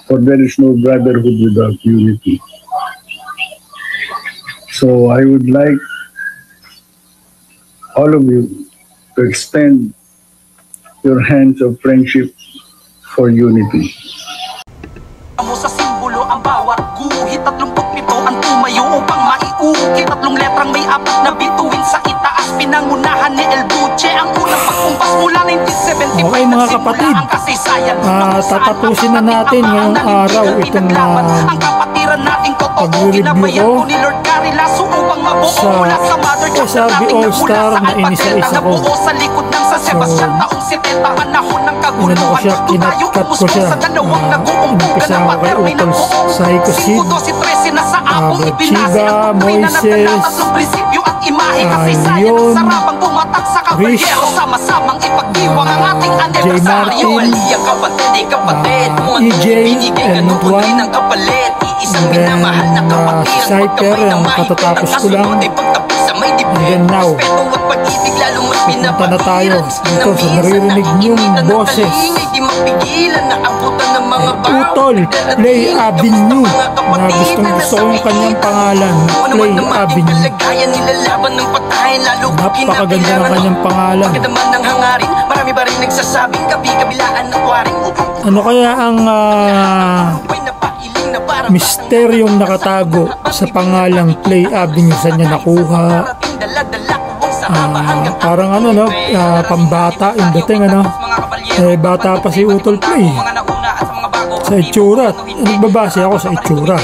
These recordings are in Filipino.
for there is no brotherhood without unity. So I would like all of you to extend your hands of friendship for unity. Sa simbolo ang bawat guhit, 37 ang tumayo upang maiukit. 3 letrang may 4 na bituin sa itaas. Pinangunahan ni El Duce ang unang pagkumpas mula 1975. Okay mga kapatid, tatapusin na natin ngayong araw itong pag-review ko sa SRB All-Star na inisa-isa ko. So, inano ko siya, kinat-cut ko siya. Inumpisa ko kay Utol Psychosid, Chiba, Moises, Leon, Rish, J. Martin, EJ, Element 1, and then Cyper, yung katatapos ko lang. And then now, pupunta na tayo dito sa naririnig niyong boses Utol Play Avenue, na gustong-gusto ko yung kanyang pangalan, Play Avenue. Napakaganda ng kanyang pangalan. Ano kaya ang misteryong nakatago sa pangalang Play Avenue? Saan niya nakuha? Parang ano, no, pambata yung dating, ano, bata pa si Utol Play sa itsura. Nagbabase ako sa itsura,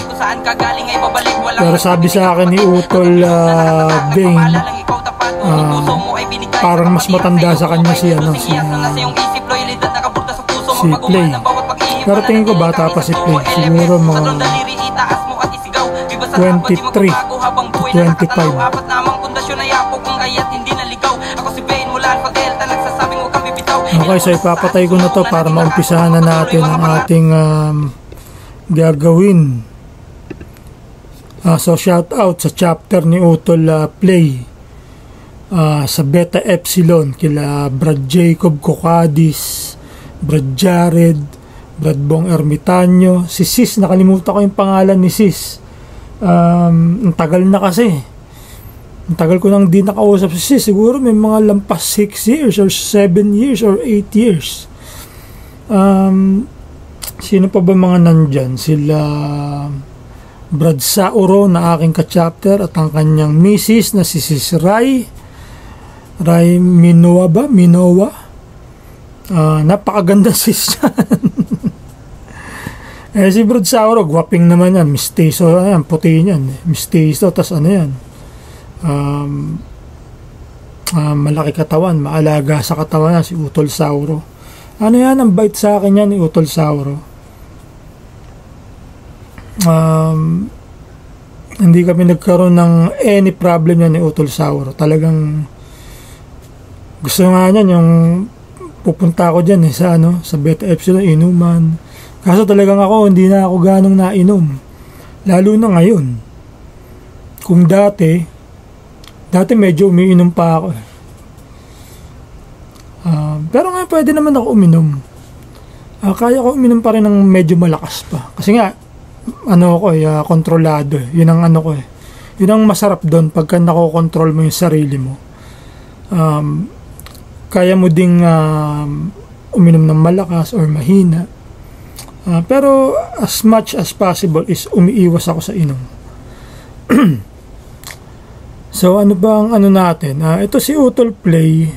pero sabi sa akin ni Utol Bane, parang mas matanda sa kanya si Play. Pero tingin ko bata pa si Play, siguro mga 23 to 25. Okay, so ipapatay ko na to para maumpisahan na natin ang ating gagawin. So shout out sa chapter ni Utol Play, sa Beta Epsilon, kila Brad Jacob Cocadis, Brad Jared, Brad Bong Ermitanyo, si Sis, nakalimutan ko yung pangalan ni Sis. Ang tagal na kasi. Ang tagal ko nang di nakausap si Sis. Siguro may mga lampas 6 years or 7 years or 8 years. Sino pa ba mga nandyan? Sila Brad Sauro na aking ka-chapter at ang kanyang misis na si Sis Rai Minowa ba? Minowa. Napakaganda sis si Brad Sauro, gwaping naman yan. Misteso, ayan, puti yan. Misteso, tas ano yan, malaki katawan, maalaga sa katawan yan, si Utol Sauro. Ano yan, ang bait sa akin yan ni Utol Sauro. Hindi kami nagkaroon ng any problem yan ni Utol Sauro. Talagang gusto nga niyan yung pupunta ako dyan sa Beta Epsilon, inuman. Kaso talagang ako, hindi na ako ganong nainom. Lalo na ngayon. Kung dati medyo umiinom pa ako. Pero ngayon pwede naman ako uminom. Kaya ko uminom pa rin ng medyo malakas pa. Kasi nga, kontrolado. Yun ang Yun ang masarap doon pagka nakokontrol mo yung sarili mo. Kaya mo ding uminom ng malakas or mahina. Pero as much as possible is umiiwas ako sa inom. So ano bang natin? Ito si Utol Play.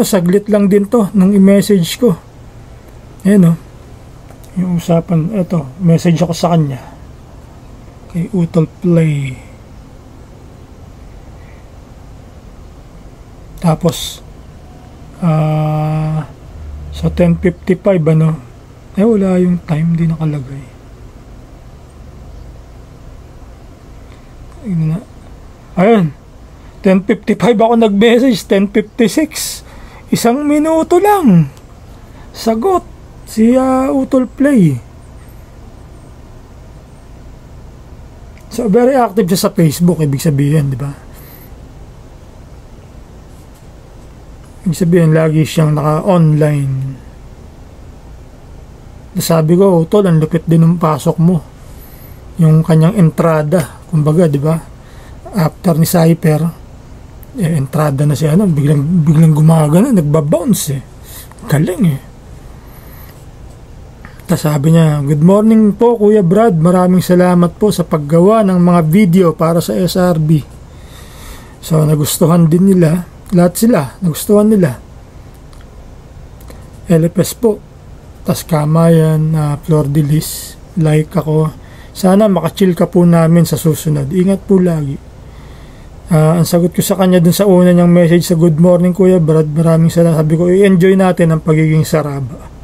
Saglit lang din to nung i-message ko. Ayan yung usapan. Ito, message ako sa kanya. Kay Utol Play. Tapos sa 10:55 wala yung time, di nakalagay. Ayun, 10:55 ako nag-message, 10:56 1 minuto lang sagot si Utol Play. So very active siya sa Facebook, ibig sabihin, di ba? Ibig sabihin, lagi siyang naka-online. Sabi ko, Utol, ang lupit din ng pasok mo. Yung kanyang entrada. Kumbaga, di ba? After ni Cypher, entrada na siya, biglang gumagana, nagbabounce eh. Galing eh. Tapos sabi niya, "Good morning po Kuya Brad, maraming salamat po sa paggawa ng mga video para sa SRB." So nagustuhan din nila, lahat sila, nagustuhan nila. LFS po, tas Kamayan, Flor de Lis, like ako. Sana makachill ka po namin sa susunod. Ingat po lagi. Ang sagot ko sa kanya dun sa una niyang message sa "Good morning Kuya Brad, maraming salamat." Sabi ko, i-enjoy natin ang pagiging saraba.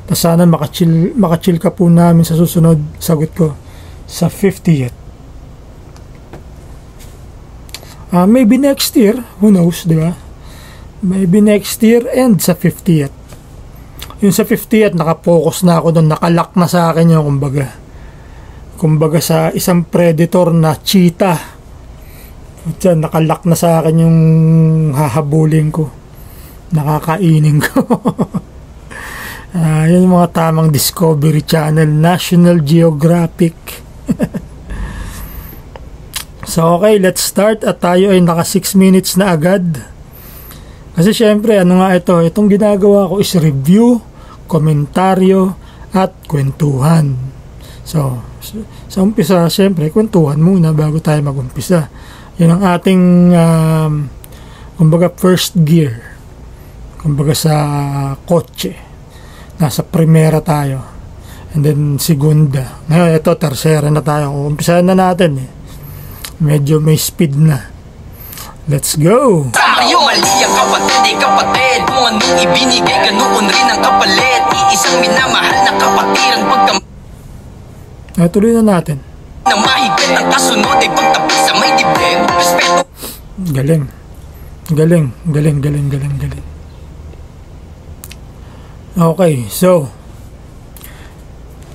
Tas sana makachill ka po namin sa susunod. Sagot ko, sa 50th. Maybe next year, who knows, di ba? Maybe next year and sa 50th. Yung sa 50th, nakapokus na ako doon, nakalock na sa akin yung kumbaga sa isang predator na cheetah. Diyan, nakalock na sa akin yung hahabulin ko, nakakainin ko. Yan yung mga tamang Discovery Channel, National Geographic. So okay, let's start. At tayo ay naka 6 minutes na agad. Kasi syempre, ano nga ito? Itong ginagawa ko is review, komentaryo, at kwentuhan. So, sa umpisa, syempre, kwentuhan muna bago tayo mag-umpisa. Yan ang ating, kumbaga, first gear. Kumbaga sa kotse. Nasa primera tayo. And then, segunda. Ngayon, ito, tercera na tayo. Umpisahan na natin eh. Medyo may speed na. Let's go! Tayo mali ang kapatid, kapatid. Kung anong ibinigay, ganoon rin ang kapalit. Iisang minamahal na kapatiran tuloy na natin. Nang mahigpit ang kasunod ay pagtapos sa may dibdib. Respeto. Galing. Okay, so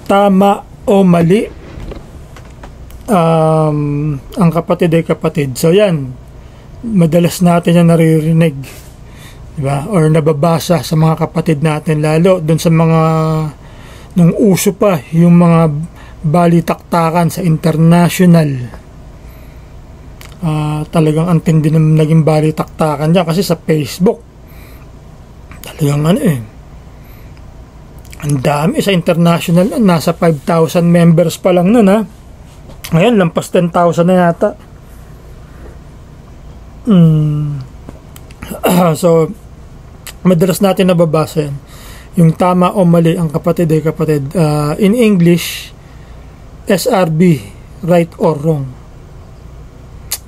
tama o mali ang kapatid ay kapatid. So yan, madalas natin yan naririnig, diba? Or nababasa sa mga kapatid natin, lalo dun sa mga nung uso pa yung mga balitaktakan sa international. Talagang antindi na naging balitaktakan dyan kasi sa Facebook talagang ang dami sa international, nasa 5,000 members pa lang nun ha. Ngayon, lampas 10,000 na yata. So, madalas natin nababasa yan. Yung tama o mali ang kapatid ay kapatid. In English, SRB, right or wrong.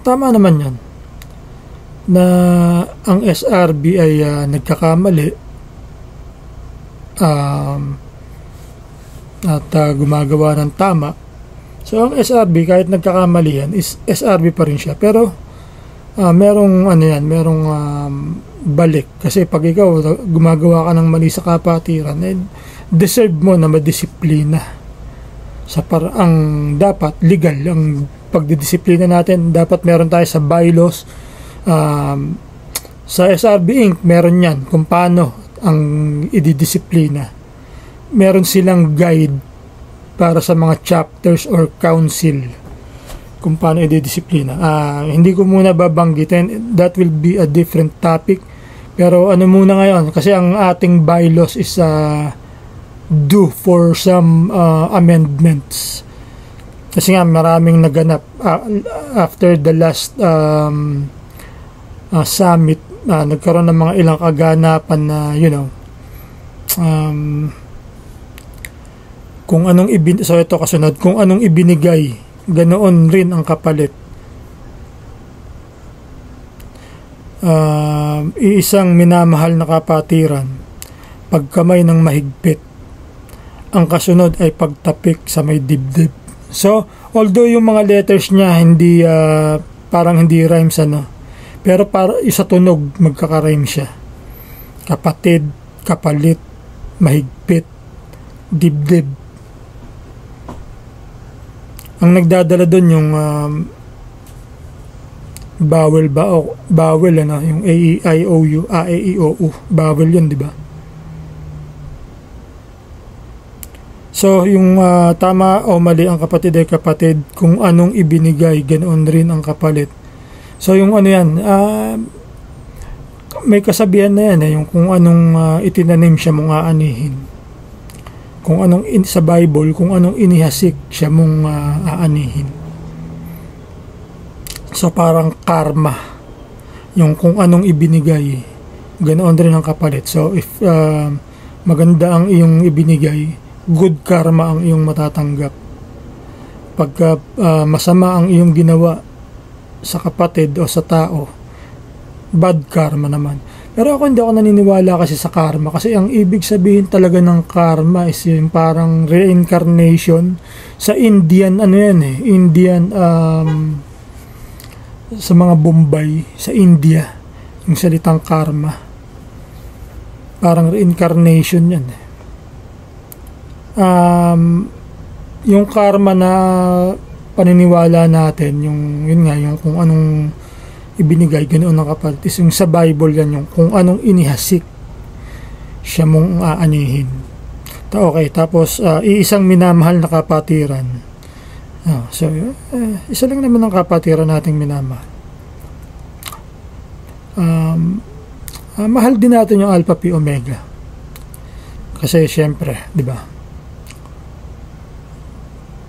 Tama naman yan. Na ang SRB ay nagkakamali. At gumagawa ng tama. So ang SRB kahit nagkakamali yan is SRB pa rin siya, pero merong balik kasi pag ikaw gumagawa ka ng mali sa kapatiran, deserve mo na madisiplina sa paraang dapat legal. Ang pagdidisiplina natin dapat meron tayo sa bylaws. Sa SRB Inc. meron yan kung paano ang ididisiplina. Meron silang guide para sa mga chapters or council kung paano ididisiplina. Hindi ko muna babanggitin, that will be a different topic, pero ano muna ngayon, kasi ang ating bylaws is due for some amendments kasi nga maraming naganap after the last summit. Nagkaroon ng mga ilang kaganapan na kung anong so ito kasunod, kung anong ibinigay, ganoon rin ang kapalit. Iisang minamahal na kapatiran, pagkamay ng mahigpit, ang kasunod ay pagtapik sa may dibdib. So although yung mga letters niya hindi parang hindi rhymes pero para isa tunog magkaka-rhyme siya. Kapatid, kapalit, mahigpit, dibdib. Ang nagdadala doon yung bawel ba o bawel ano, yung A, E, I, O, U, A, E, I, O, U, bawel yun, di ba? So, yung tama o mali ang kapatid ay kapatid, kung anong ibinigay, ganoon rin ang kapalit. So, yung ano yan, may kasabihan na yan, yung kung anong itinanim siya mong aanihin. Kung anong sa Bible, kung anong inihasik siya mong aanihin. So, parang karma. Yung kung anong ibinigay, ganoon rin ang kapalit. So, if maganda ang iyong ibinigay, good karma ang iyong matatanggap. Pagka masama ang iyong ginawa sa kapatid o sa tao, bad karma naman. Pero ako hindi ako naniniwala kasi sa karma, kasi ang ibig sabihin talaga ng karma is yung parang reincarnation. Sa Indian, ano yan Indian, sa mga Bombay, sa India, yung salitang karma, parang reincarnation yan yung karma na paniniwala natin, yun nga, yung kung anong ibinigay, ganoon ang kapalit, is yung sa Bible yan, yung kung anong inihasik siya mong aanihin. Okay, tapos iisang minamahal na kapatiran. So, isa lang naman ang kapatiran nating minamahal. Mahal din natin yung Alpha Pi Omega. Kasi syempre, di ba?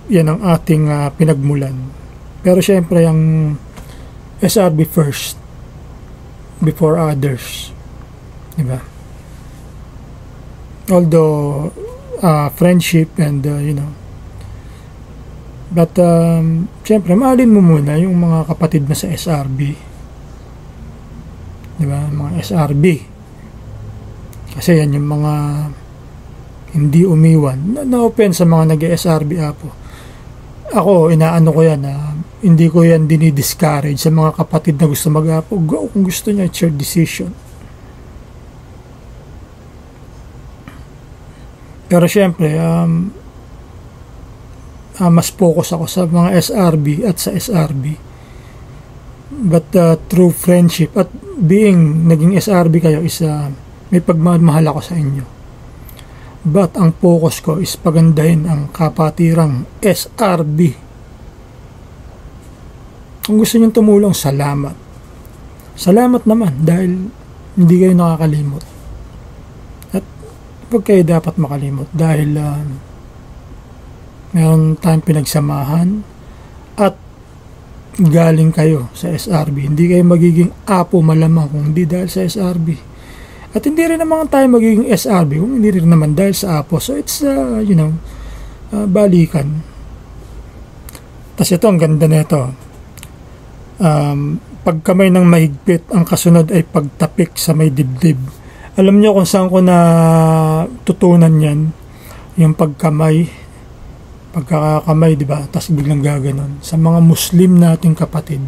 Yan ang ating pinagmulan. Pero syempre, ang SRB first before others, di ba? Although friendship and but syempre mahalin mo muna yung mga kapatid mo sa SRB, di ba? Mga SRB, kasi yan yung mga hindi umiwan. No offense sa mga nag-SRB apo. Ako, inaano ko yan, hindi ko yan dinidiscourage sa mga kapatid na gusto mag-apo. Go, kung gusto niya, it's your decision. Pero syempre, mas focus ako sa mga SRB at sa SRB. But through friendship at being naging SRB kayo is may pagmamahal ako sa inyo. But ang focus ko is pagandahin ang kapatirang SRB. Kung gusto nyo tumulong, salamat. Salamat naman dahil hindi kayo nakakalimot. At huwag kayo dapat makalimot dahil meron tayong pinagsamahan at galing kayo sa SRB. Hindi kayo magiging apo malamang kung hindi dahil sa SRB. At hindi rin naman tayo magiging SRB kung hindi rin naman dahil sa apo. So it's, balikan. Tapos ito, ang ganda na ito. Pagkamay ng mahigpit, ang kasunod ay pagtapik sa may dibdib. Alam nyo kung saan ko na tutunan yan, yung pagkamay, pagkakakamay, di ba? Tapos biglang gaganon. Sa mga Muslim nating kapatid,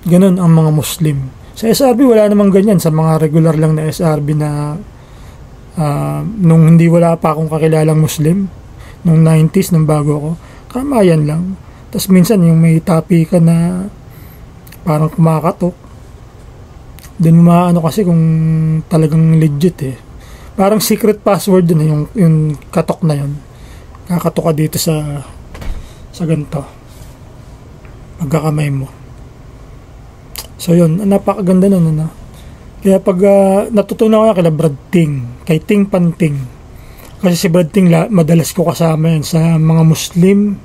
ganon ang mga Muslim. Sa SRB wala namang ganyan. Sa mga regular lang na SRB na nung hindi wala pa akong kakilalang Muslim, nung 90s, nung bago ako, kamayan lang. Tapos minsan yung may tapi ka na parang kumakatok, din maano kasi kung talagang legit parang secret password dun yung katok na yun, kakatok ka dito sa ganito pagkakamay mo. So yun, napakaganda nun kaya pag natutunan ko kay Brad Ting, kay Ting Panting, kasi si Brad Ting madalas ko kasama yan sa mga Muslim.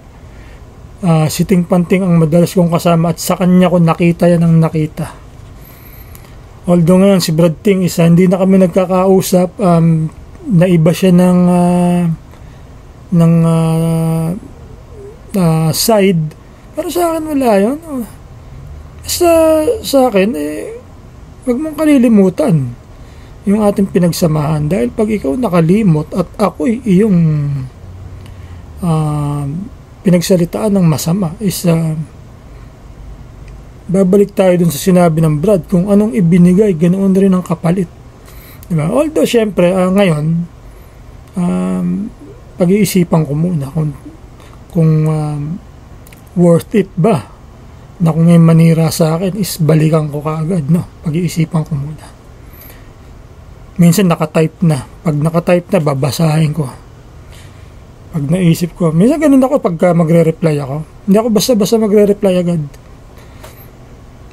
Si Ting Panting ang madalas kong kasama at sa kanya ko nakita yan ang nakita. Although ngayon si Brad Ting isa, hindi na kami nagkakausap, naiba siya ng side, pero sa akin wala yun. Sa akin wag mong kalilimutan yung ating pinagsamahan, dahil pag ikaw nakalimot at ako'y iyong pinagsalitaan ng masama is babalik tayo dun sa sinabi ng Brad, kung anong ibinigay, ganoon rin ang kapalit, diba? Although syempre ngayon pag-iisipan ko muna kung worth it ba na kung may manira sa akin is balikan ko kaagad, no? Pag-iisipan ko muna. Minsan nakatype na. Pag nakatype na, babasahin ko. Pag naisip ko, minsan ganun ako pagka magre-reply ako. Hindi ako basta-basta magre-reply agad.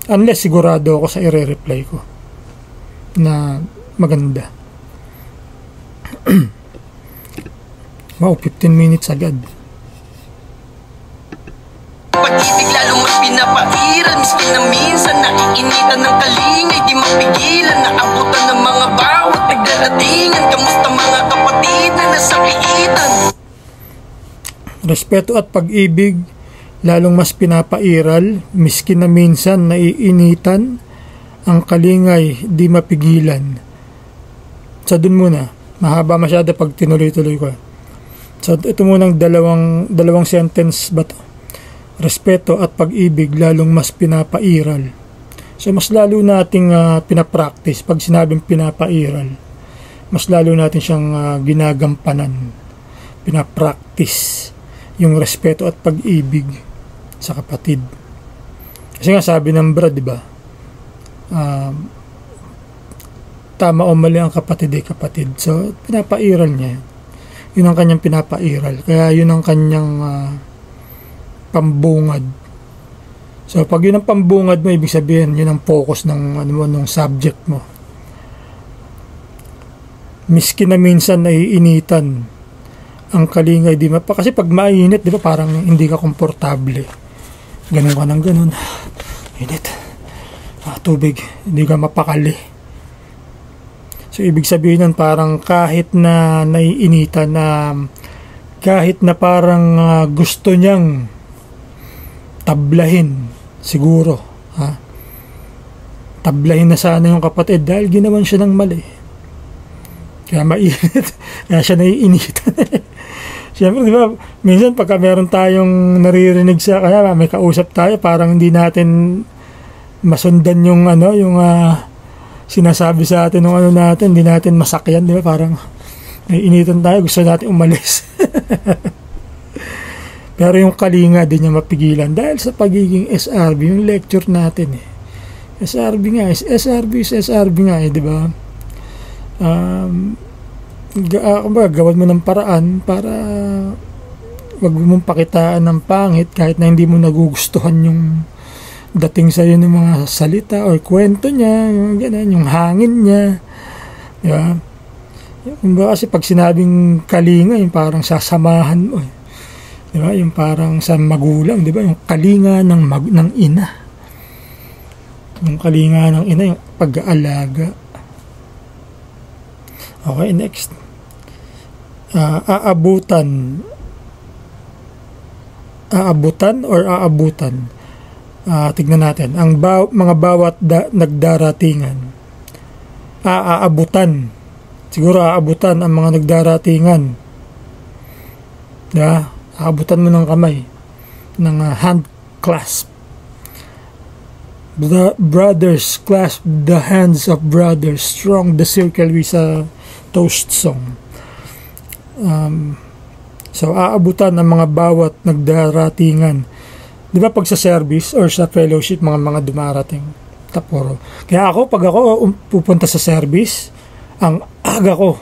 Unless sigurado ako sa i-reply ko na maganda. Wow, 15 minutes agad. Pag-ibig lalong mas pinapairal, miskin na minsan naiinitan ng kalingay, di mapigilan, naabutan ng mga bawat nagdaratingan. Kamusta mga kapatid na nasakitan? Respeto at pag-ibig lalong mas pinapairal, miskin na minsan naiinitan, ang kalingay di mapigilan. So dun muna, mahaba masyado pag tinuloy-tuloy ko. So ito munang dalawang sentence ba to? Respeto at pag-ibig lalong mas pinapairal. So mas lalo nating pinapractice. Pag sinabing pinapairal, mas lalo natin siyang ginagampanan, pinapractice yung respeto at pag-ibig sa kapatid. Kasi nga sabi ng Brad, di ba, tama o mali ang kapatid ay kapatid. So pinapairal niya. Yun ang kanyang pinapairal. Kaya yun ang kanyang pambungad. So pag yun ang pambungad mo, ibig sabihin yun ang focus ng ng subject mo. Miskin na minsan naiinitan ang kalingay, di ba? Kasi pag mainit, di ba, parang hindi ka komportable. Ganun ka ng ganun. Init. Tubig. Hindi ka mapakali. So ibig sabihin nun, parang kahit na naiinitan, kahit na parang gusto niyang tablahin, siguro, tablahin na sana yung kapatid dahil ginawan siya ng mali. Kaya mainit. Kaya siya naiinitan. Siyempre, di ba, minsan pagka meron tayong naririnig sa, kaya may kausap tayo, parang hindi natin masundan yung sinasabi sa atin ng natin, hindi natin masakyan, di ba? Parang naiinitan tayo, gusto natin umalis. Pero yung kalinga din niya mapigilan dahil sa pagiging SRB, yung lecture natin SRB nga, SRB nga di ba? Gawan mo ng paraan para wag mong pakitaan ng pangit kahit na hindi mo nagugustuhan yung dating sa'yo ng mga salita o kwento niya, yung ganun, yung hangin niya, di ba? Kasi pag sinabing kalinga, yung parang sasamahan mo, di ba? Yung parang sa magulang, di ba? Yung kalinga ng ina, yung kalinga ng ina, yung pag-aalaga. Okay, next. Aabutan or aabutan. Tignan natin. Ang mga bawat nagdaratingan. Aabutan. Siguro aabutan ang mga nagdaratingan. Diba? Aabutan mo ng kamay. Ng hand clasp. Brothers, clasp the hands of brothers. Strong the circle with a toast song. So, aabutan ang mga bawat nagdaratingan. Di ba pag sa service or sa fellowship, mga dumarating, taporo. Kaya pag ako pupunta sa service, ang aga ko.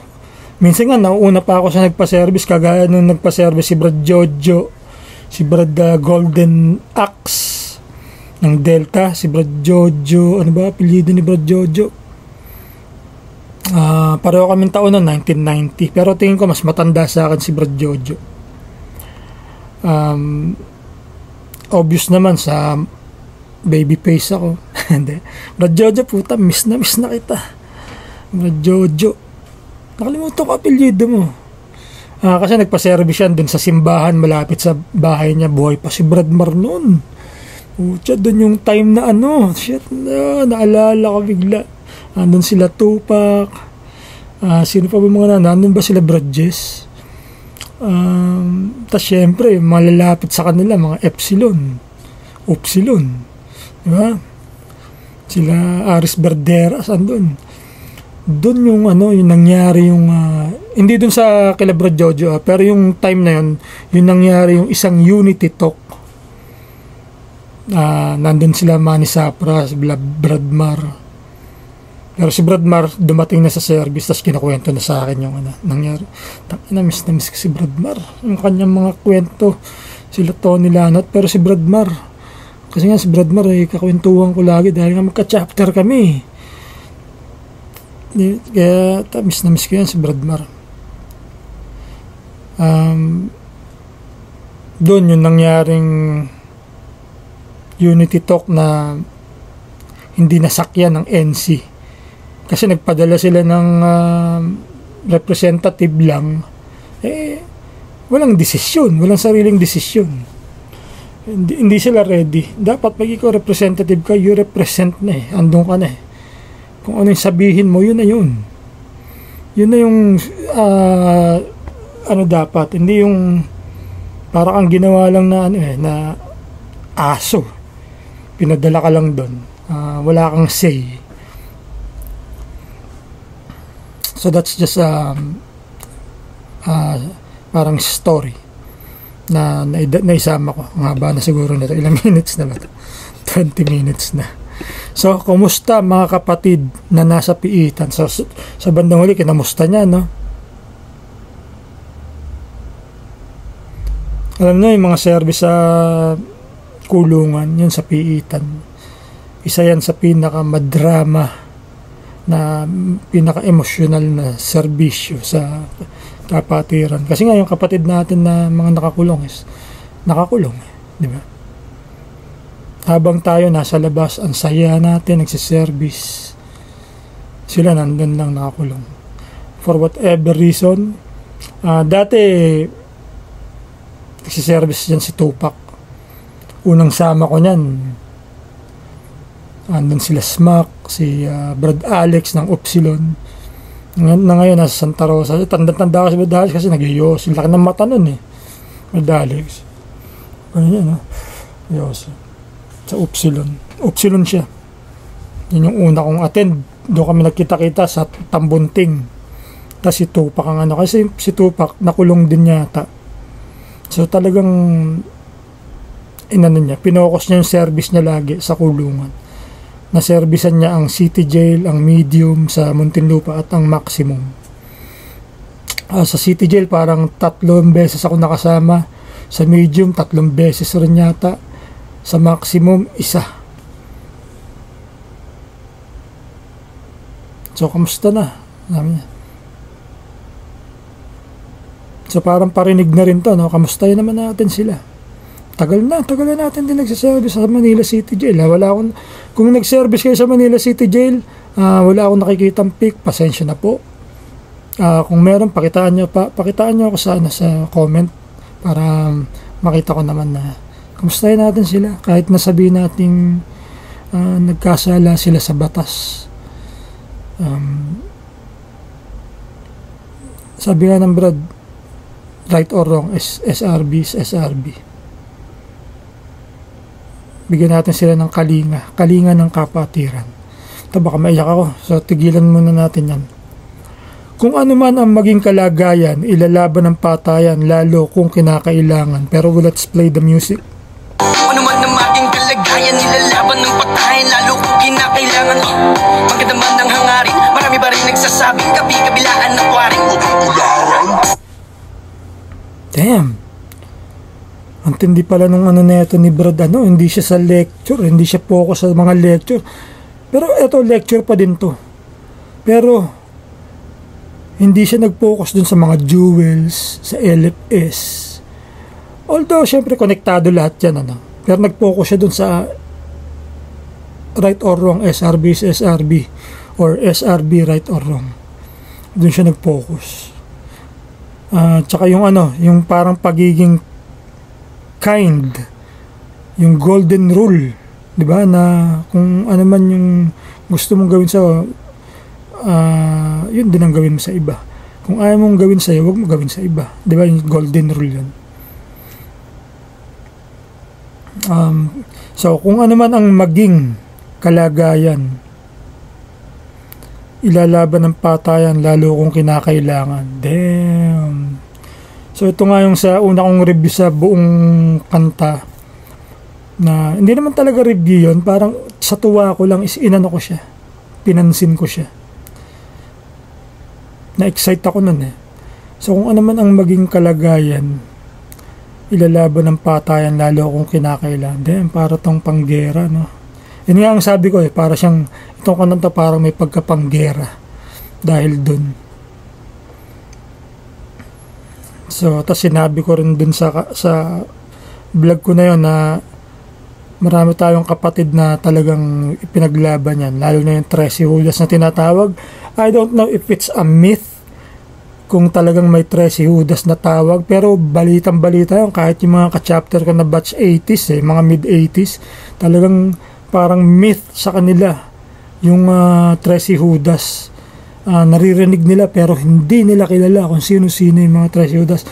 Minsan nga, nauuna pa ako sa nagpa-service, kagaya nung nagpa-service si Brad Jojo, si Brad Golden Axe ng Delta, si Brad Jojo, ano ba apelyido ni Brad Jojo? Pareho kaming taon na 1990, pero tingin ko mas matanda sa akin si Brad Jojo. Obvious naman sa baby face ako. Hindi. Brad Jojo, puta, miss na kita. Brad Jojo. Nakalimutan ko apelyido mo. Kasi nagpa-service yan dun sa simbahan malapit sa bahay niya. Buhay pa si Brad Mar noon. Puta, dun yung time na naalala ko bigla. Andun sila Tupac. Sino pa ba mga nandun ba sila Brad Jess? Tas syempre malalapit sa kanila mga Epsilon, diba? Sila Aris Verderas andun. Doon yung yung nangyari yung hindi doon sa kila Brad Jojo, pero yung time na yun, yung nangyari yung isang unity talk Nandun sila Manny Sapra, Brad Mar. Pero si Brad Mar dumating na sa service, tapos kinakwento na sa akin yung nangyari. Miss ko si Brad Mar, yung kanyang mga kwento, sila Tony Lanot. Pero si Brad Mar, kasi nga si Brad Mar kakwentuhan ko lagi dahil nga magka-chapter kami. Kaya miss ko yan si Brad Mar. Doon yung nangyaring Unity Talk na hindi nasakyan ng NC kasi nagpadala sila ng representative lang, walang desisyon, walang sariling desisyon, hindi sila ready. Dapat pag ikaw representative ka, you represent na andun ka na kung ano yung sabihin mo, yun na yun na yung dapat, hindi yung para kang ginawa lang na na aso, pinadala ka lang doon, wala kang say. So that's just parang story na naisama ko. Ang haba na siguro nito, ilang minutes na ba ito? 20 minutes na. So kumusta mga kapatid na nasa piitan? So sa bandang huli, kinamusta niya, no? Alam nyo, yung mga service sa kulungan, yun sa piitan, isa yan sa pinaka-madrama na pinaka-emosyonal na serbisyo sa kapatiran. Kasi nga yung kapatid natin na mga nakakulong di ba? Habang tayo nasa labas, ang saya natin, nagsiservice, sila nandun lang nakakulong. For whatever reason, dati nagsiservice dyan si Tupac. Unang sama ko niyan, andun sila Smack, si Brad Alex ng Upsilon. Na ngayon nasa Santa Rosa. Tanda-tanda ko si Brad Alex kasi nag-iyos. Laki ng mata nun Brad Alex. Ano yan, iyos. Sa Upsilon siya. Yun yung una kong attend. Doon kami nagkita-kita sa Tambunting. Tapos si Tupac ang kasi si Tupac nakulong din yata. So talagang pinokus niya yung service niya lagi sa kulungan. Naservisan niya ang City Jail, ang Medium sa Muntinlupa at ang Maximum. Sa City Jail parang 3 beses ako nakasama. Sa Medium 3 beses rin yata. Sa Maximum 1. So kamusta na? So parang parinig na rin to, no? Kamustahin naman natin sila. Tagal na natin din nagsiservice sa Manila City Jail. Kung nagservice kayo sa Manila City Jail, wala akong nakikitang pic, pasensya na po. Kung meron, pakitaan nyo ako sa comment para makita ko naman na kamustahin natin sila. Kahit nasabihin natin nagkasala sila sa batas. Sabi nga ng Brad, right or wrong, SRB is SRB. Bigyan natin sila ng kalinga ng kapatiran. Ito baka maiyak ako, so tigilan muna natin yan. Kung ano man ang maging kalagayan, ilalaban ng patayan lalo kung kinakailangan. Pero let's play the music. Ano man ang maging kalagayan, ilalaban ng patayan lalo kung kinakailangan. Maganda man ang hangarin, marami ba rin nagsasabing kabi-kabilaan ng kwaring upang Damn. Ang tindi pala nung neto ni Brad, hindi siya sa lecture, hindi siya focus sa mga lecture. Pero eto, lecture pa din to. Pero hindi siya nag-focus dun sa mga jewels, sa LFS. Although, syempre, konektado lahat yan, Pero nag-focus siya dun sa right or wrong, SRB is SRB, or SRB right or wrong. Dun siya nag-focus. Tsaka yung yung parang pagiging kind, yung golden rule, di ba, na kung ano man yung gusto mong gawin sa yun din ang gawin mo sa iba. Kung ayaw mong gawin sa iyo, huwag mo gawin sa iba, di ba, yung golden rule yun. So kung ano man ang maging kalagayan, ilalaban ng patayan lalo kung kinakailangan. Damn. So ito nga yung sa una kong review sa buong kanta. Na hindi naman talaga review yun, parang sa tuwa ko lang is inano ko siya, pinansin ko siya, na-excite ako nun eh. So kung ano man ang maging kalagayan, ilalaban ng patayan lalo kung kinakailan. Then para tong panggera, no? Yun nga ang sabi ko eh, para siyang itong kananta parang may pagkapanggera dahil dun. So tas sinabi ko rin dun sa vlog ko na yun na marami tayong kapatid na talagang ipinaglaban yan, lalo na yung 13 Judas na tinatawag. I don't know if it's a myth kung talagang may 13 Judas na tawag, pero balitang-balita yun, kahit yung mga ka-chapter ko na batch 80s mga mid-80s, talagang parang myth sa kanila yung 13 Judas. Naririnig nila pero hindi nila kilala kung sino-sino yung mga 13 Judas.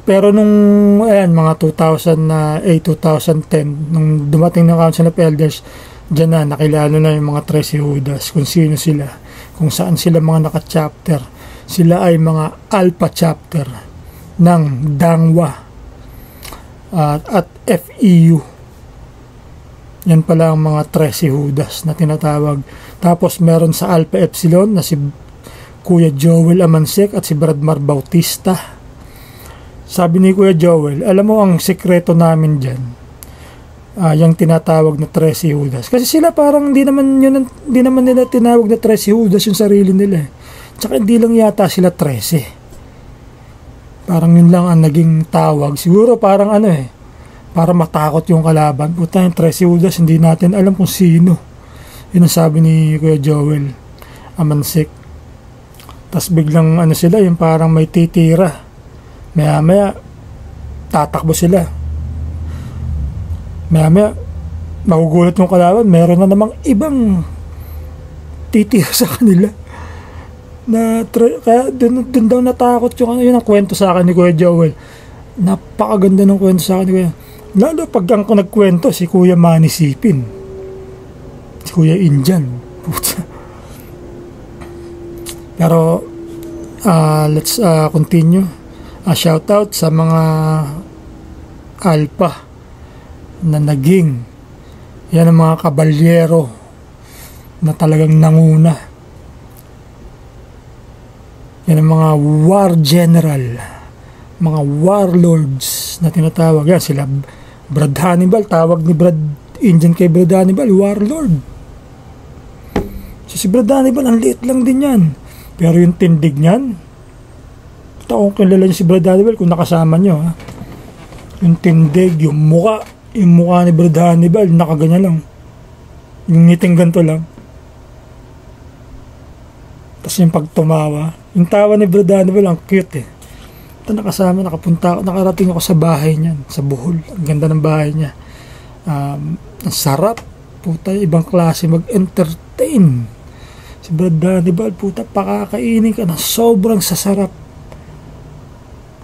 Pero nung mga 2008, 2010, nung dumating na Council of Elders, dyan na nakilala na yung mga 13 Judas, kung sino sila, kung saan sila mga naka-chapter. Sila ay mga alpha chapter ng Dangwa at FEU. Yan pala ang mga 13 Judas na tinatawag. Tapos meron sa Alpha Epsilon na si Kuya Joel Amansek at si Bradmar Bautista. Sabi ni Kuya Joel, alam mo ang sekreto namin dyan, yung tinatawag na 13 Judas. Kasi sila parang hindi naman nila tinawag na 13 Judas yung sarili nila eh. Tsaka hindi lang yata sila 13. Parang yun lang ang naging tawag. Siguro parang para matakot yung kalaban. Puta yung 13 Judas, hindi natin alam kung sino. Yun ang sabi ni Kuya Joel Amansek. Tapos biglang sila, yung parang may titira. Maya tatakbo sila. Maya magugulat yung kalaban, meron na namang ibang titira sa kanila na kaya dun daw natakot yung yun ang kwento sa akin ni Kuya Joel. Napakaganda ng kwento sa akin ni Kuya, lalo pag ang nagkwento si Kuya Manny Sipin, si Kuya Indian. Pero let's continue. Shout out sa mga alpha na naging yan ang mga kabalyero na talagang nanguna. Yan ang mga war general, mga warlords na tinatawag. Yan sila Brad Hannibal, tawag ni Brad Indian kay Brad Hannibal, warlord. So si Brad Hannibal ang liit lang din yan, pero yung tindig niyan, taong kilala niyo si Brad Hannibal kung nakasama niyo, ha? Yung tindig, yung mukha ni Brad Hannibal nakaganyan lang, yung ngiting ganito lang. Tapos yung pagtumawa, yung tawa ni Brad Hannibal ang cute eh. Ito nakasama, nakarating ako sa bahay niyan, sa Bohol. Ang ganda ng bahay niya, ang sarap, puta, ibang klase mag-entertain si Brad Hannibal. Puta, pakakainin ka na sobrang sasarap.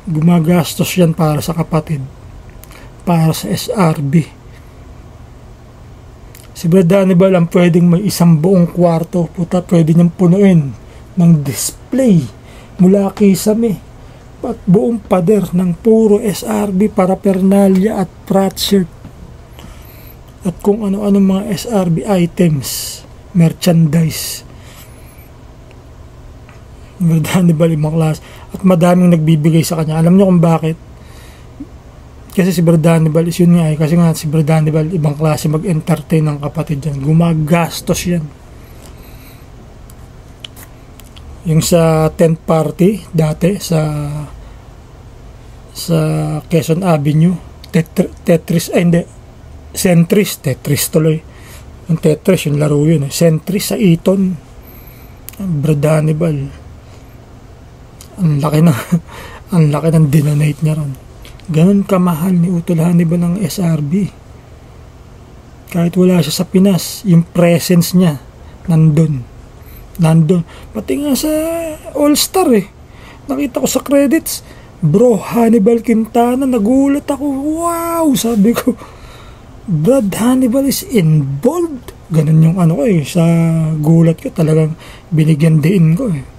Gumagastos yan para sa kapatid, para sa SRB. Si Brad Hannibal ang pwedeng may isang buong kwarto, puta, pwede niyang punuin ng display mula kisame at buong pader ng puro SRB paraphernalia at frat shirt at kung ano-anong mga SRB items, merchandise. Brad Hannibal, ibang klase. At madaming nagbibigay sa kanya. Alam niyo kung bakit? Kasi si Brad Hannibal is yun nga eh. Kasi nga si Brad Hannibal, ibang klase mag-entertain ng kapatid dyan. Gumagastos yan. Yung sa tent party dati sa Quezon Avenue, Tetris, hindi, Centris, Tetris tuloy. Yung Tetris, yung laro yun eh. Centris sa Eton. Brad Hannibal. Ang laki ng dinonate niya ron. Ganun kamahal ni Utol Hannibal ng SRB. Kahit wala siya sa Pinas, yung presence niya nandun. Pati nga sa All-Star eh, nakita ko sa credits, Bro Hannibal Quintana. Nagulat ako, wow, sabi ko, Brad Hannibal is involved. Ganun yung ko eh, sa gulat ko, talagang binigyan din ko eh.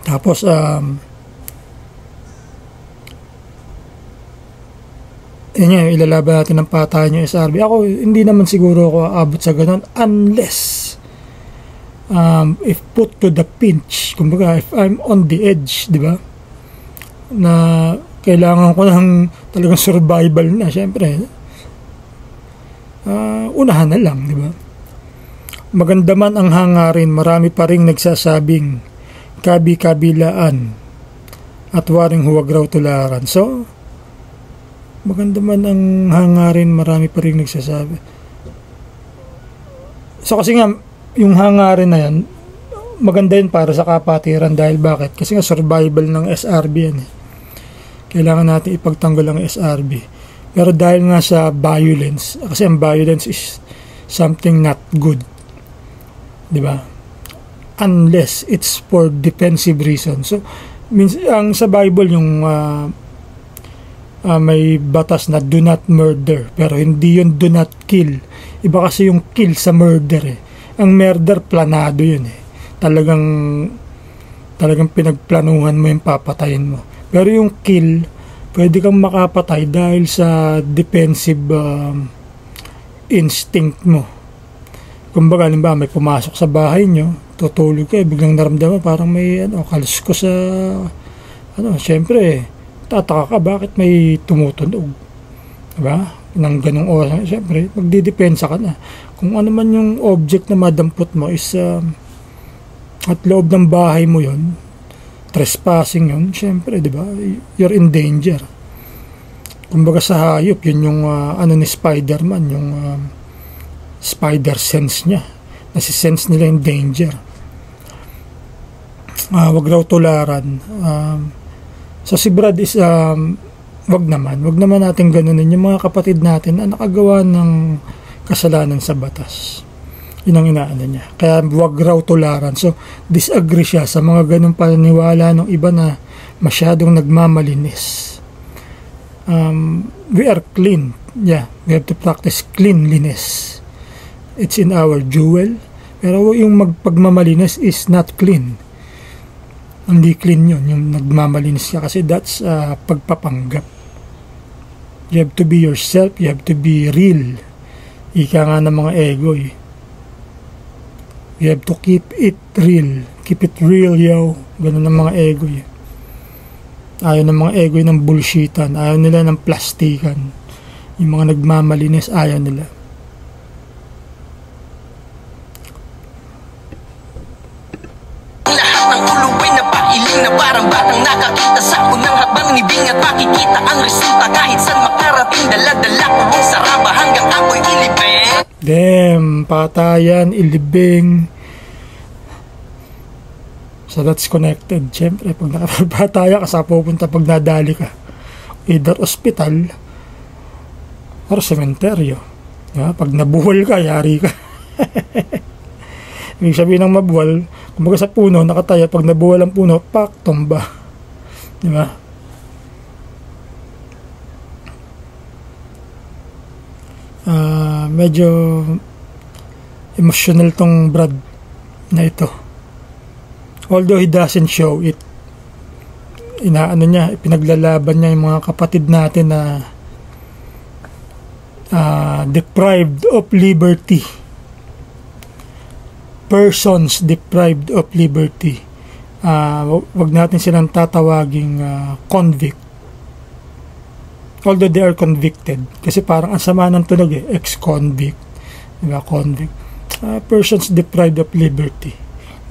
Tapos yun nga, ilalaban natin ng patayan yung SRB. Ako, hindi naman siguro ako aabot sa ganun unless if put to the pinch, kumbaga if I'm on the edge, di ba, na kailangan ko ng talagang survival na, syempre unahan na lang, di ba. Maganda man ang hangarin, marami pa ring nagsasabing kabi-kabilaan at waring huwag raw tularan. So maganda man ang hangarin, marami pa ring nagsasabi. So kasi nga yung hangarin na yan, maganda yun para sa kapatiran. Dahil bakit? Kasi nga survival ng SRB yan eh. Kailangan natin ipagtanggol ang SRB. Pero dahil nga sa violence, kasi ang violence is something not good, di ba? Unless it's for defensive reason. So ang sa Bible yung may batas na do not murder, pero hindi yun do not kill. Iba kasi yung kill sa murder eh. Ang murder planado yun eh. Talagang pinagplanuhan mo yung papatayin mo. Pero yung kill, pwede kang makapatay dahil sa defensive instinct mo. Kumbaga, halimbawa, may pumasok sa bahay nyo, tutulog kayo, biglang naramdaman parang may kaluskos sa syempre tataka ka bakit may tumutunog, diba? Nang ganung oras, syempre magdidepensa ka na. Kung ano man yung object na madampot mo is at loob ng bahay mo yon, trespassing yun, syempre, diba, you're in danger. Kumbaga sa hayop, yun yung ni Spider-Man, yung spider sense niya, nasisense nila yung danger. Wag raw tularan. So si Brad is wag naman natin ganunin yung mga kapatid natin na nakagawa ng kasalanan sa batas. Yun ang inaano niya. Kaya wag raw tularan. So disagree siya sa mga ganung paniniwala ng iba na masyadong nagmamalinis. We are clean. Yeah, we have to practice cleanliness. It's in our jewel. Pero yung pagmamalinis is not clean. Hindi clean yun, yung nagmamalinis ka, kasi that's pagpapanggap. You have to be yourself, you have to be real. Ika nga ng mga ego eh. You have to keep it real. Keep it real, yo. Ganun ng mga ego eh. Ayaw ng mga ego ng bullshitan. Ayaw nila ng plastikan. Yung mga nagmamalinis, ayaw nila. Na parang batang nakakita sa unang habang nibing at makikita ang resulta kahit saan makarating, dala-dala ko ang saraba hanggang ako'y ilibing. Damn, patayan, ilibing. So that's connected. Siyempre, pag nakapataya ka sa pupunta, pag nadali ka, either ospital or sementeryo. Yeah, pag nabuhol ka, yari ka. Ibig sabihin ng mabuwal, kumbaga sa puno, nakataya, pag nabuwal ang puno, pak, tumba. Diba? Medyo emotional tong Brad na ito. Although he doesn't show it, ipinaglalaban niya yung mga kapatid natin na deprived of liberty. Persons deprived of liberty. Wag natin silang tatawaging convict. Although they are convicted. Kasi parang ang sama ng tunog eh. Ex-convict. Diba? Convict. Persons deprived of liberty.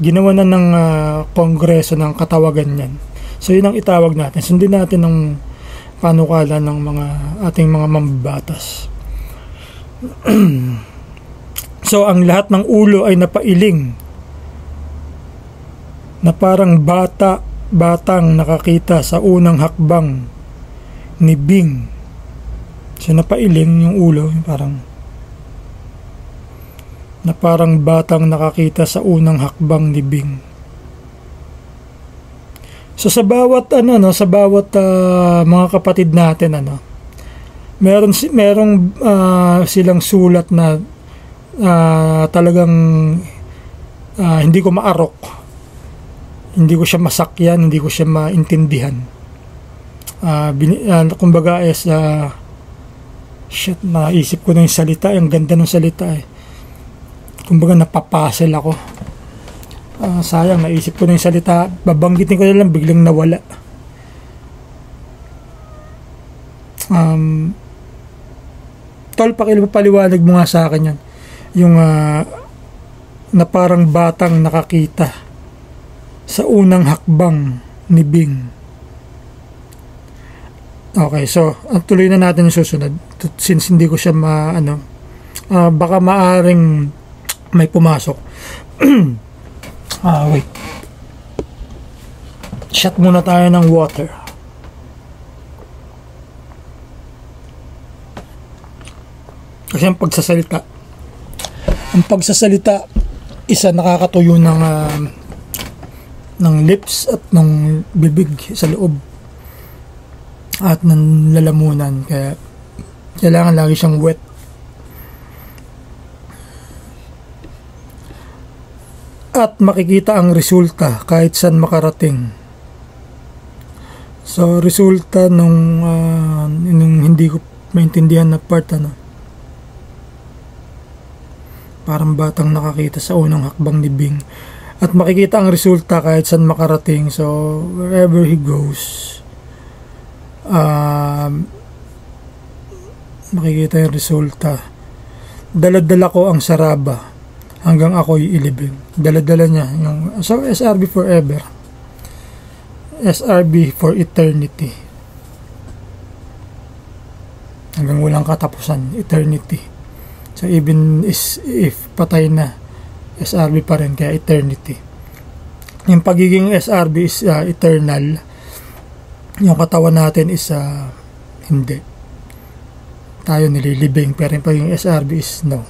Ginawa na ng kongreso ng katawagan yan. So yun ang itawag natin. Sundin natin ang panukala ng ating mga mambabatas. So ang lahat ng ulo ay napailing na parang batang nakakita sa unang hakbang ni Bing. So napailing yung ulo, parang batang nakakita sa unang hakbang ni Bing. So sa bawat mga kapatid natin merong silang sulat na talagang hindi ko maarok, hindi ko siya masakyan, hindi ko siya maintindihan. Kumbaga is Shit, naisip ko na yung salita. Ang ganda ng salita eh. Kumbaga napapuzzle ako. Sayang, naisip ko na yung salita. Babanggitin ko na lang, biglang nawala. Tol, paliwanag mo nga sa akin yan. Yung na parang batang nakakita sa unang hakbang ni Bing. Okay, so tuloy na natin yung susunod since hindi ko siya baka maaring may pumasok. Wait, shot muna tayo ng water. Kasi ang pagsasalita isa nakakatuyo ng lips at ng bibig sa loob at ng lalamunan, kaya kailangan lagi siyang wet. At makikita ang resulta kahit saan makarating. So resulta nung hindi ko maintindihan na part, parang batang nakakita sa unang hakbang ni Bing. At makikita ang resulta kahit saan makarating. So wherever he goes, makikita yung resulta. Daladala ko ang saraba hanggang ako'y ilibing. Daladala niya yung, so SRB forever, SRB for eternity, hanggang walang katapusan, eternity. So even if patay na, SRB pa rin, kaya eternity. Yung pagiging SRB is eternal. Yung katawan natin is hindi. Tayo nililibing, pero yung SRB is no.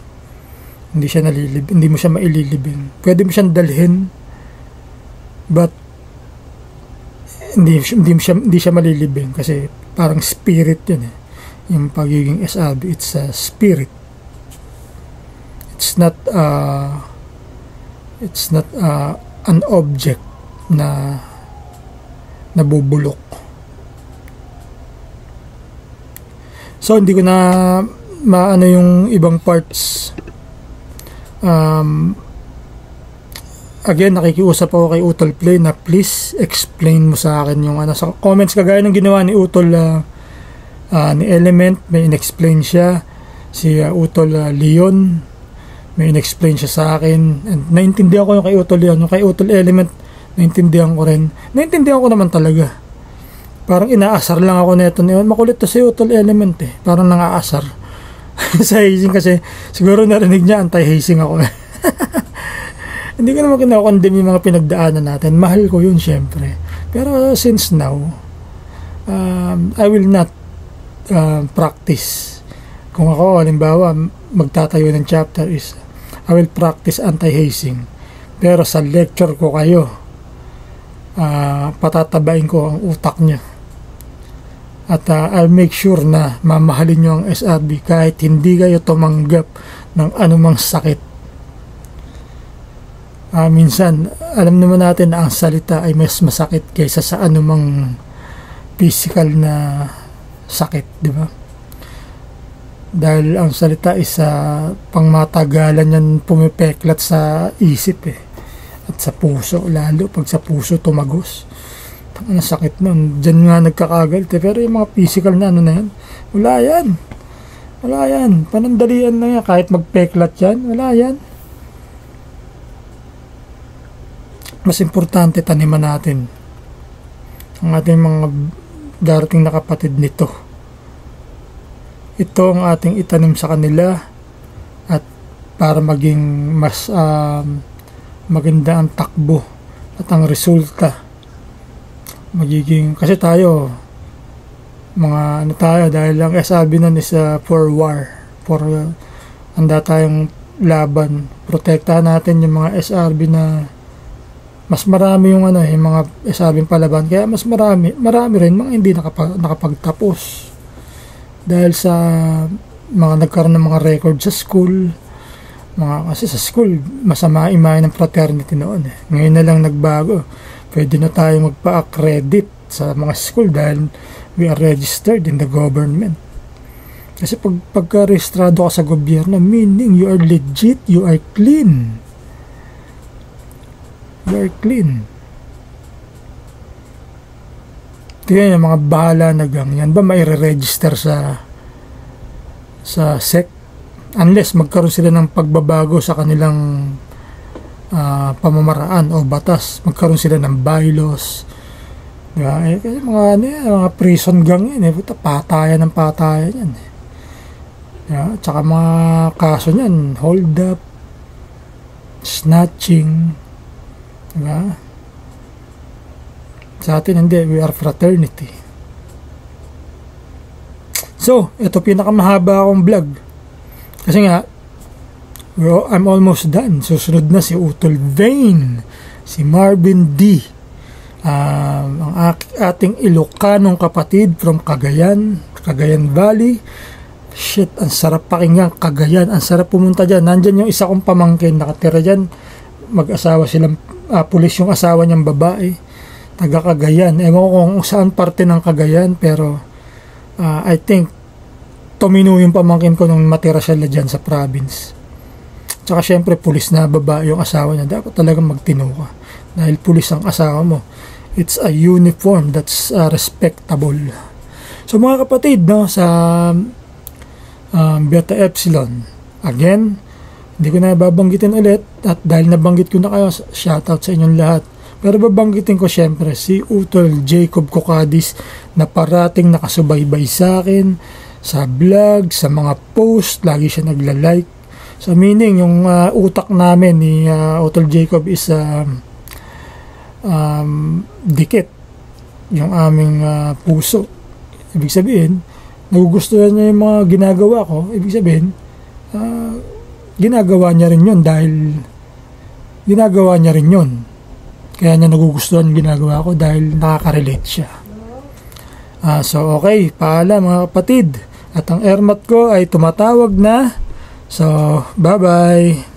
Hindi siya nalilibing, hindi mo siya maililibing. Pwede mo siyang dalhin, but hindi siya malilibing kasi parang spirit yun eh. Yung pagiging SRB, it's a spirit. It's not an object na nabubulok. So hindi ko na maano yung ibang parts. Again, nakikiusap ako kay Utol Play na please explain mo sa akin yung sa comments, kagaya ng ginawa ni Utol ni Element, may in-explain siya. Si Utol Leon, may in-explain siya sa akin, and naintindihan ko yung kay Utol Leon. Yung kay Utol Element, naintindihan ko rin. Naintindihan ko naman talaga. Parang inaasar lang ako neto. Makulit to si Utol Element eh. Parang nangaasar sa hazing kasi siguro narinig niya anti-hazing ako. Hindi ko naman kinakondem yung mga pinagdaanan natin. Mahal ko yun syempre. Pero since now, I will not practice. Kung ako, halimbawa, magtatayo ng chapter is I will practice anti-hazing. Pero sa lecture ko kayo, patatabain ko ang utak niya. At I'll make sure na mamahalin nyo ang SRB kahit hindi kayo tumanggap ng anumang sakit. Minsan, alam naman natin na ang salita ay mas masakit kaysa sa anumang physical na sakit, di ba? Dahil ang salita is pangmatagalan yan, pumipeklat sa isip eh. At sa puso, lalo pag sa puso tumagos. Ang sakit nun. Diyan nga nagkakagal. Pero yung mga physical na na yan, wala yan. Panandalian na yan. Kahit magpeklat yan, wala yan. Mas importante taniman natin ang ating mga darating na kapatid nito. Ito ang ating itanim sa kanila, at para maging mas maganda ang takbo at ang resulta magiging, kasi tayo mga tayo, dahil lang SRB nun is for war, for handa tayong laban, protektahan natin yung mga SRB na mas marami yung yung mga SRB palaban, kaya mas marami rin mga hindi nakapagtapos dahil sa mga nagkaroon ng mga record sa school, kasi sa school masama imahe ng fraternity noon eh. Ngayon na lang nagbago, pwede na tayo magpa-accredit sa mga school dahil we are registered in the government. Kasi pagka-rehistrado ka sa gobyerno, meaning you are legit, you are clean. You are clean. Tingnan yung mga bahala na gang yan ba mai-register sa SEC unless magkaroon sila ng pagbabago sa kanilang pamamaraan o batas, magkaroon sila ng bylaws, diba? Kasi mga prison gang yan patayan ng patayan yan diba? Tsaka mga kaso yan, hold up, snatching, diba? Sa atin hindi, we are fraternity. So, ito pinakamahaba akong vlog. Kasi nga, I'm almost done. Susunod na si Utol Vane, si Marvin D, ang ating Ilocanong kapatid from Cagayan Valley. Shit, ang sarap pakinggan, Cagayan. Ang sarap pumunta dyan. Nandyan yung isa kong pamangkin, nakatira dyan. Mag-asawa silang, pulis yung asawa niyang babae. Taga Cagayan. Ewan ko kung saan parte ng Cagayan, pero I think tumino yung pamangkin ko nung matira sila dyan sa province. Tsaka syempre pulis na babae yung asawa niya, dapat talagang magtino ka dahil pulis ang asawa mo. It's a uniform that's respectable. So mga kapatid, no, sa Beta Epsilon, again, hindi ko na babanggitin ulit, at dahil nabanggit ko na kayo, shoutout sa inyong lahat. Pero babanggitin ko syempre si Utol Jacob Cocadis na parating nakasubaybay sa akin sa vlog, sa mga post, lagi siya nagla-like. So meaning yung utak namin ni Utol Jacob is dikit yung aming puso. Ibig sabihin, nagugustuhan niya yung mga ginagawa ko. Ibig sabihin, ginagawa niya rin yun dahil ginagawa niya rin yun. Kaya niya nagugustuhan yung ginagawa ko dahil nakaka-relate siya. So okay, paalam mga kapatid. At ang airmat ko ay tumatawag na. So bye bye.